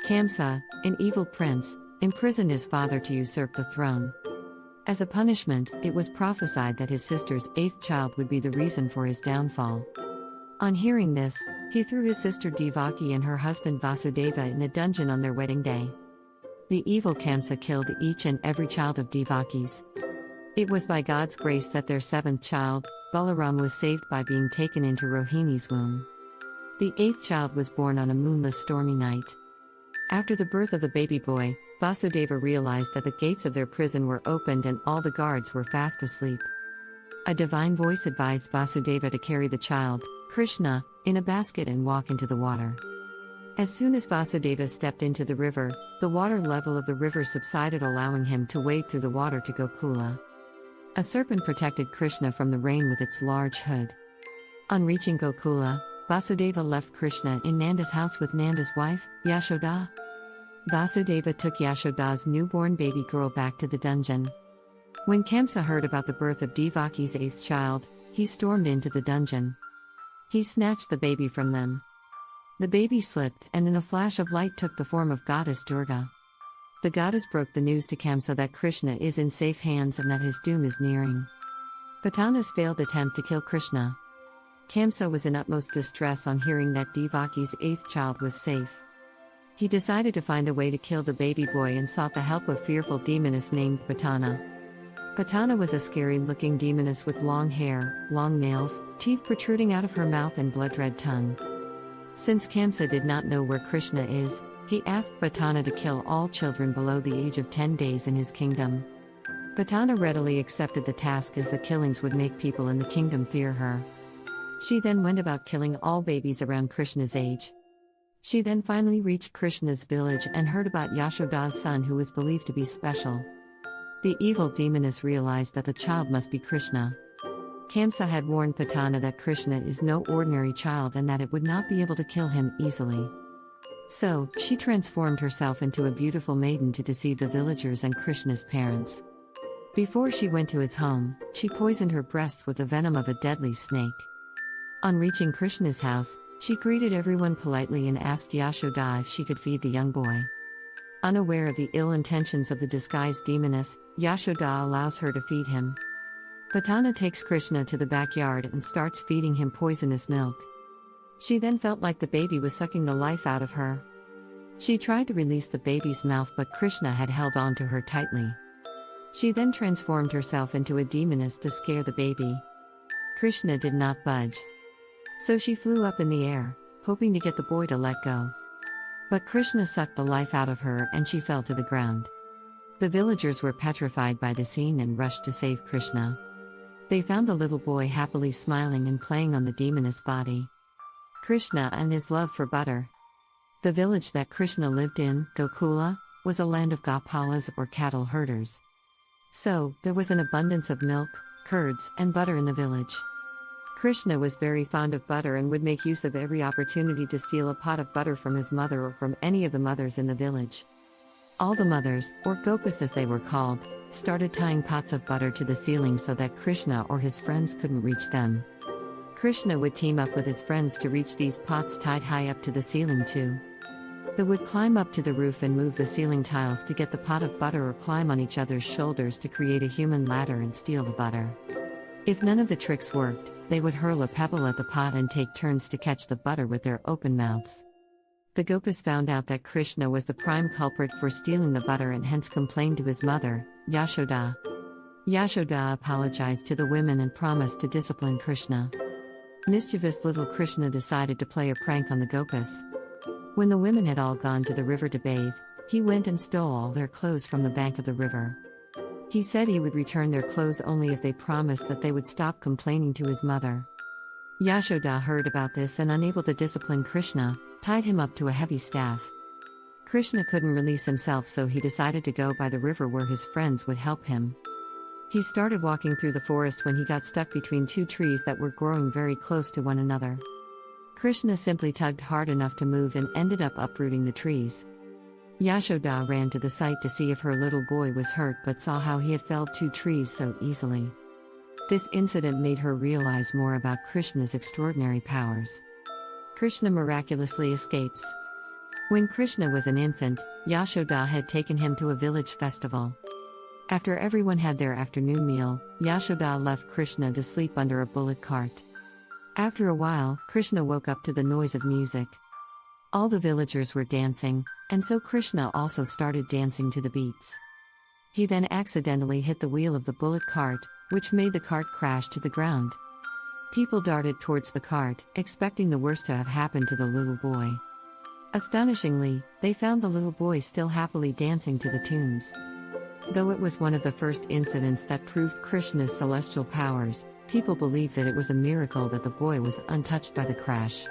Kamsa, an evil prince, imprisoned his father to usurp the throne. As a punishment, it was prophesied that his sister's 8th child would be the reason for his downfall. On hearing this, he threw his sister Devaki and her husband Vasudeva in a dungeon on their wedding day. The evil Kamsa killed each and every child of Devaki's. It was by God's grace that their 7th child, Balaram, was saved by being taken into Rohini's womb. The 8th child was born on a moonless stormy night. After the birth of the baby boy, Vasudeva realized that the gates of their prison were opened and all the guards were fast asleep. A divine voice advised Vasudeva to carry the child, Krishna, in a basket and walk into the water. As soon as Vasudeva stepped into the river, the water level of the river subsided, allowing him to wade through the water to Gokula. A serpent protected Krishna from the rain with its large hood. On reaching Gokula, Vasudeva left Krishna in Nanda's house with Nanda's wife, Yashoda. Vasudeva took Yashoda's newborn baby girl back to the dungeon. When Kamsa heard about the birth of Devaki's 8th child, he stormed into the dungeon. He snatched the baby from them. The baby slipped and in a flash of light took the form of goddess Durga. The goddess broke the news to Kamsa that Krishna is in safe hands and that his doom is nearing. Putana's failed attempt to kill Krishna. Kamsa was in utmost distress on hearing that Devaki's 8th child was safe. He decided to find a way to kill the baby boy and sought the help of fearful demoness named Putana. Putana was a scary-looking demoness with long hair, long nails, teeth protruding out of her mouth and blood-red tongue. Since Kamsa did not know where Krishna is, he asked Putana to kill all children below the age of 10 days in his kingdom. Putana readily accepted the task as the killings would make people in the kingdom fear her. She then went about killing all babies around Krishna's age. She then finally reached Krishna's village and heard about Yashoda's son, who was believed to be special. The evil demoness realized that the child must be Krishna. Kamsa had warned Putana that Krishna is no ordinary child and that it would not be able to kill him easily. So, she transformed herself into a beautiful maiden to deceive the villagers and Krishna's parents. Before she went to his home, she poisoned her breasts with the venom of a deadly snake. On reaching Krishna's house, she greeted everyone politely and asked Yashoda if she could feed the young boy. Unaware of the ill intentions of the disguised demoness, Yashoda allows her to feed him. Putana takes Krishna to the backyard and starts feeding him poisonous milk. She then felt like the baby was sucking the life out of her. She tried to release the baby's mouth, but Krishna had held on to her tightly. She then transformed herself into a demoness to scare the baby. Krishna did not budge. So she flew up in the air, hoping to get the boy to let go. But Krishna sucked the life out of her and she fell to the ground. The villagers were petrified by the scene and rushed to save Krishna. They found the little boy happily smiling and playing on the demoness body. Krishna and his love for butter. The village that Krishna lived in, Gokula, was a land of Gopalas or cattle herders. So, there was an abundance of milk, curds, and butter in the village. Krishna was very fond of butter and would make use of every opportunity to steal a pot of butter from his mother or from any of the mothers in the village. All the mothers, or gopas as they were called, started tying pots of butter to the ceiling so that Krishna or his friends couldn't reach them. Krishna would team up with his friends to reach these pots tied high up to the ceiling too. They would climb up to the roof and move the ceiling tiles to get the pot of butter or climb on each other's shoulders to create a human ladder and steal the butter. If none of the tricks worked, they would hurl a pebble at the pot and take turns to catch the butter with their open mouths. The Gopas found out that Krishna was the prime culprit for stealing the butter and hence complained to his mother, Yashoda. Yashoda apologized to the women and promised to discipline Krishna. Mischievous little Krishna decided to play a prank on the Gopas. When the women had all gone to the river to bathe, he went and stole all their clothes from the bank of the river. He said he would return their clothes only if they promised that they would stop complaining to his mother. Yashoda heard about this and, unable to discipline Krishna, tied him up to a heavy staff. Krishna couldn't release himself, so he decided to go by the river where his friends would help him. He started walking through the forest when he got stuck between two trees that were growing very close to one another. Krishna simply tugged hard enough to move and ended up uprooting the trees. Yashoda ran to the site to see if her little boy was hurt, but saw how he had felled two trees so easily. This incident made her realize more about Krishna's extraordinary powers. Krishna miraculously escapes. When Krishna was an infant, Yashoda had taken him to a village festival. After everyone had their afternoon meal, Yashoda left Krishna to sleep under a bullock cart. After a while, Krishna woke up to the noise of music. All the villagers were dancing, and so Krishna also started dancing to the beats. He then accidentally hit the wheel of the bullock cart, which made the cart crash to the ground. People darted towards the cart, expecting the worst to have happened to the little boy. Astonishingly, they found the little boy still happily dancing to the tunes. Though it was one of the first incidents that proved Krishna's celestial powers, people believed that it was a miracle that the boy was untouched by the crash.